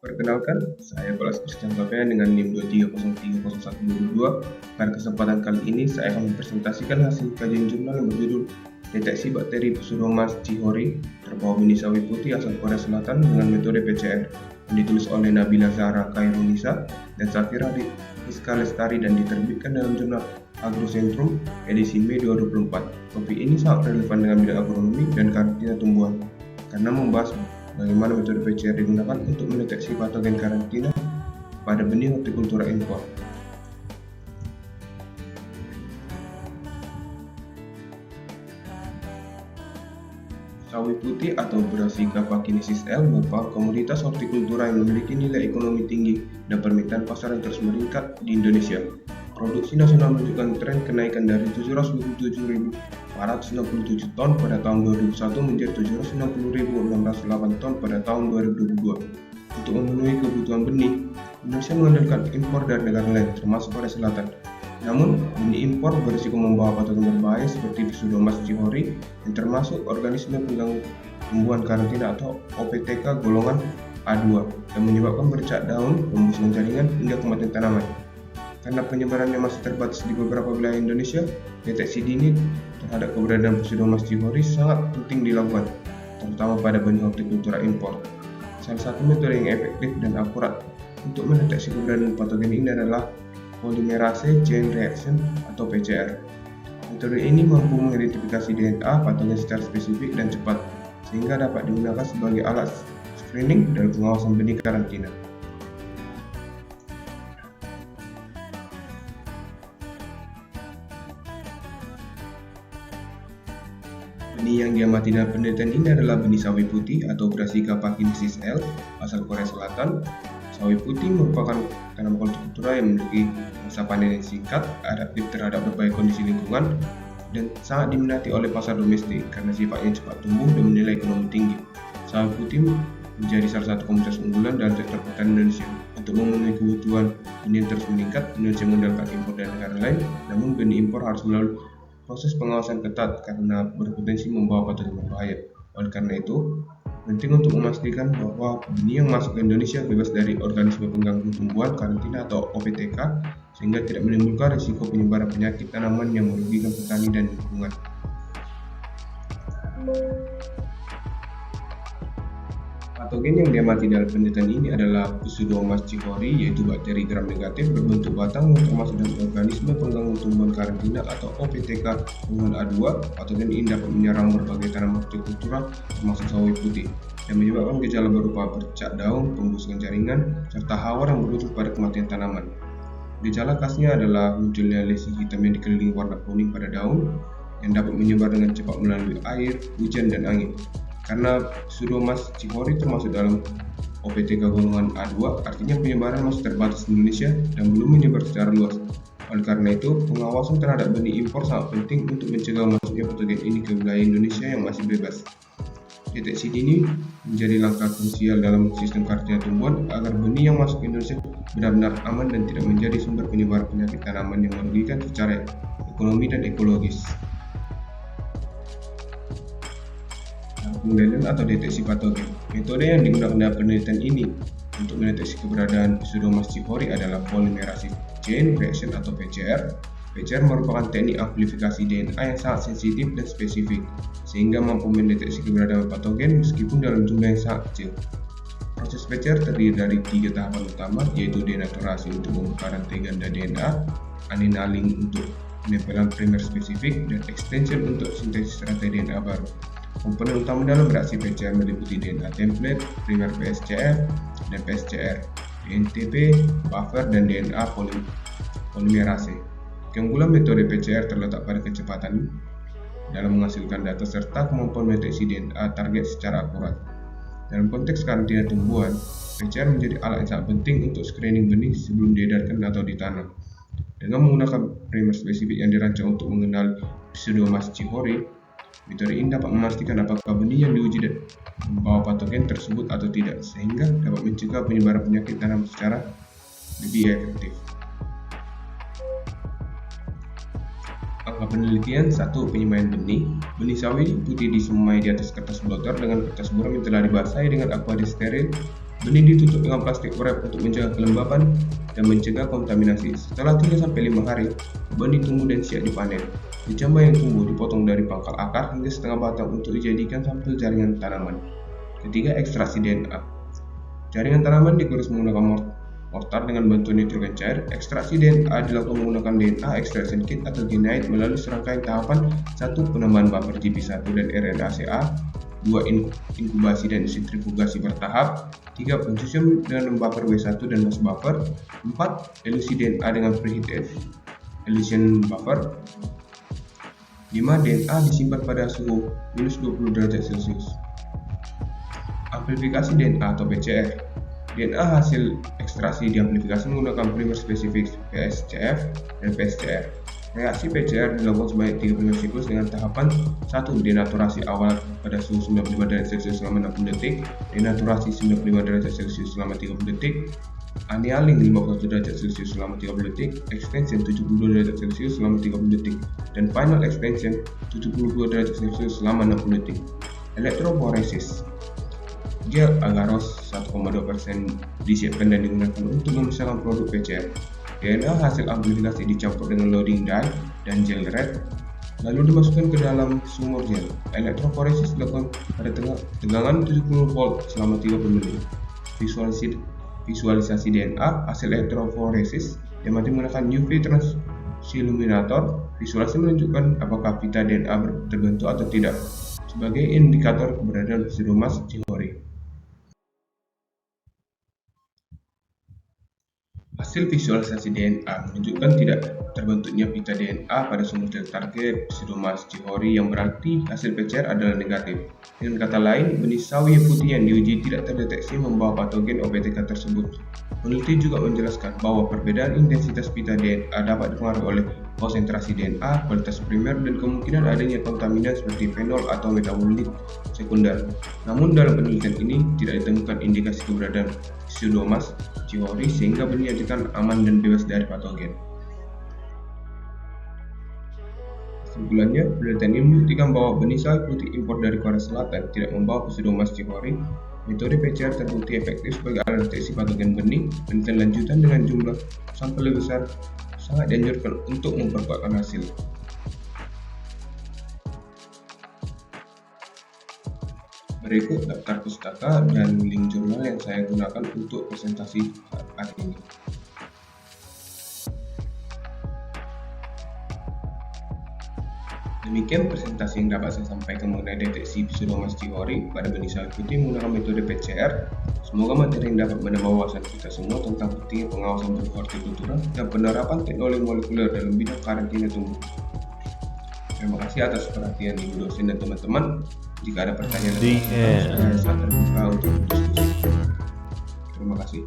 Perkenalkan, saya Balas Christian Topea dengan NIM 23030122. Pada kesempatan kali ini, saya akan mempresentasikan hasil kajian jurnal yang berjudul Deteksi Bakteri Pseudomonas cihori terbawa benih sawi putih asal Korea Selatan dengan metode PCR, yang ditulis oleh Nabila Zahra Khairunisa dan Safira Rizka Lestari dan diterbitkan dalam jurnal Agrocentrum edisi Mei 2024. Topik ini sangat relevan dengan bidang agronomi dan karantina tumbuhan karena membahas bagaimana metode PCR digunakan untuk mendeteksi patogen karantina pada benih hortikultura impor. Sawi putih atau Brassica pachinensis L merupakan komoditas hortikultura yang memiliki nilai ekonomi tinggi dan permintaan pasar yang terus meningkat di Indonesia. Produksi nasional menunjukkan tren kenaikan dari 727.467 ton pada tahun 2001 menjadi 760.608 ton pada tahun 2022. Untuk memenuhi kebutuhan benih, Indonesia mengandalkan impor dari negara lain termasuk Korea Selatan. Namun, benih impor berisiko membawa patogen berbahaya seperti Pseudomonas cihori yang termasuk organisme pengganggu tumbuhan karantina atau OPTK golongan A2 yang menyebabkan bercak daun, pembusukan jaringan, hingga kematian tanaman. Karena penyebarannya masih terbatas di beberapa wilayah Indonesia, deteksi dini terhadap keberadaan Pseudomonas cihori sangat penting dilakukan, terutama pada benih hortikultura impor. Salah satu metode yang efektif dan akurat untuk mendeteksi keberadaan patogen ini adalah polymerase chain reaction atau PCR. Metode ini mampu mengidentifikasi DNA patogen secara spesifik dan cepat, sehingga dapat digunakan sebagai alat screening dan pengawasan benih karantina. Benih yang diamati dalam penelitian ini adalah benih sawi putih atau Brassica pachinensis L asal Korea Selatan. Sawi putih merupakan tanaman hortikultura yang memiliki masa panen yang singkat, adaptif terhadap berbagai kondisi lingkungan, dan sangat diminati oleh pasar domestik karena sifatnya cepat tumbuh dan bernilai ekonomi tinggi. Sawi putih menjadi salah satu komoditas unggulan dalam sektor pertanian Indonesia. Untuk memenuhi kebutuhan benih yang terus meningkat, Indonesia mengandalkan impor dari negara lain, namun benih impor harus melalui proses pengawasan ketat karena berpotensi membawa patogen berbahaya. Oleh karena itu, penting untuk memastikan bahwa benih yang masuk ke Indonesia bebas dari organisme pengganggu tumbuhan karantina atau OPTK, sehingga tidak menimbulkan risiko penyebaran penyakit tanaman yang merugikan petani dan lingkungan. Patogen yang diamati dalam penelitian ini adalah Pseudomonas cihori, yaitu bakteri gram negatif berbentuk batang yang termasuk dalam organisme pengganggu tumbuhan karantina atau OPTK golongan A2. Patogen ini dapat menyerang berbagai tanaman hortikultura termasuk sawi putih dan menyebabkan gejala berupa bercak daun, pembusukan jaringan, serta hawar yang berujung pada kematian tanaman. Gejala khasnya adalah munculnya lesi hitam yang dikelilingi warna kuning pada daun yang dapat menyebar dengan cepat melalui air, hujan, dan angin. Karena Pseudomonas cihori termasuk dalam OPTK golongan A2, artinya penyebaran masih terbatas di Indonesia dan belum menyebar secara luas. Oleh karena itu, pengawasan terhadap benih impor sangat penting untuk mencegah masuknya patogen ini ke wilayah Indonesia yang masih bebas. Deteksi dini menjadi langkah krusial dalam sistem karantina tumbuhan agar benih yang masuk ke Indonesia benar-benar aman dan tidak menjadi sumber penyebaran penyakit tanaman yang merugikan secara ekonomi dan ekologis. Pengendalian atau deteksi patogen. Metode yang digunakan dalam penelitian ini untuk mendeteksi keberadaan Pseudomonas cihori adalah polymerase chain reaction atau PCR. PCR merupakan teknik amplifikasi DNA yang sangat sensitif dan spesifik, sehingga mampu mendeteksi keberadaan patogen meskipun dalam jumlah yang sangat kecil. Proses PCR terdiri dari 3 tahapan utama, yaitu denaturasi untuk pemekaran ganda DNA, annealing untuk penempelan primer spesifik, dan extension untuk sintesis rantai DNA baru. Komponen utama dalam reaksi PCR meliputi DNA template, primer pSCR, dan pSCR, DNTP, buffer, dan DNA polimerase. Keunggulan metode PCR terletak pada kecepatan dalam menghasilkan data serta kemampuan mendeteksi DNA target secara akurat. Dalam konteks karantina tumbuhan, PCR menjadi alat yang sangat penting untuk screening benih sebelum diedarkan atau ditanam. Dengan menggunakan primer spesifik yang dirancang untuk mengenali Pseudomonas cihori, metode ini dapat memastikan apakah benih yang diuji membawa patogen tersebut atau tidak, sehingga dapat mencegah penyebaran penyakit tanaman secara lebih efektif. Angka penelitian 1. Penyemaian benih. Benih sawi putih disemai di atas kertas blotter dengan kertas buram yang telah dibasahi dengan aqua steril Benih ditutup dengan plastik wrap untuk mencegah kelembapan dan mencegah kontaminasi. Setelah 3-5 hari, benih tumbuh dan siap dipanen. Kecambah yang tumbuh dipotong dari pangkal akar hingga setengah batang untuk dijadikan sampel jaringan tanaman. Ketiga, ekstraksi DNA. Jaringan tanaman dikurus menggunakan mortar dengan bantuan nitrogen cair. Ekstraksi DNA dilakukan menggunakan DNA extraction kit atau genite melalui serangkaian tahapan. 1. Penambahan buffer GP1 dan RNA-CA. 2. Inkubasi dan sentrifugasi bertahap. 3. Pencucian dengan buffer W1 dan mass buffer. 4. Elusi DNA dengan preheat elution buffer. 5. DNA disimpan pada suhu minus 20 derajat Celcius. Amplifikasi DNA atau PCR. DNA hasil ekstraksi diamplifikasi menggunakan primer spesifik PSCF dan PSCR. Reaksi PCR dilakukan sebanyak 35 siklus dengan tahapan 1. Denaturasi awal pada suhu 95 derajat Celcius selama 60 detik, denaturasi 95 derajat Celcius selama 30 detik, annealing 51 derajat Celcius selama 30 detik, extension 72 derajat Celcius selama 30 detik, dan final extension 72 derajat Celcius selama 60 detik. Elektroforesis. Gel agaros 1,2% disiapkan dan digunakan untuk memisahkan produk PCR. DNA hasil amplifikasi dicampur dengan loading dye dan gel red, lalu dimasukkan ke dalam sumur gel. Elektroforesis dilakukan pada tegangan 70 volt selama 30 menit. Visualisasi DNA hasil elektroforesis yang menggunakan UV transilluminator. Visualisasi menunjukkan apakah pita DNA terbentuk atau tidak sebagai indikator keberadaan Pseudomonas jihori. Hasil visualisasi DNA menunjukkan tidak terbentuknya pita DNA pada sumur gel target Pseudomonas jihori, yang berarti hasil PCR adalah negatif. Dengan kata lain, benih sawi putih yang diuji tidak terdeteksi membawa patogen OPTK tersebut. Peneliti juga menjelaskan bahwa perbedaan intensitas pita DNA dapat dipengaruhi oleh konsentrasi DNA, kualitas primer, dan kemungkinan adanya kontaminan seperti fenol atau metabolit sekunder. Namun dalam penelitian ini tidak ditemukan indikasi keberadaan Pseudomonas jihori sehingga benih dinyatakan aman dan bebas dari patogen. Kesimpulannya, penelitian ini membuktikan bahwa benih sawi putih impor dari Korea Selatan tidak membawa Pseudomonas jihori. Metode PCR terbukti efektif sebagai alat deteksi patogen benih. Penelitian lanjutan dengan jumlah sampel lebih besar sangat dianjurkan untuk memperkuatkan hasil. Berikut daftar pustaka dan link jurnal yang saya gunakan untuk presentasi saat ini. Demikian presentasi yang dapat saya sampaikan mengenai deteksi Pseudomonas jihori pada benih sawi putih menggunakan metode PCR. Semoga materi yang dapat menambah wawasan kita semua tentang pentingnya pengawasan berhortikultura dan penerapan teknologi molekuler dalam bidang karantina tumbuh. Terima kasih atas perhatian Ibu dosen dan teman-teman. Jika ada pertanyaan, saya sangat terbuka untuk berdiskusi. Terima kasih.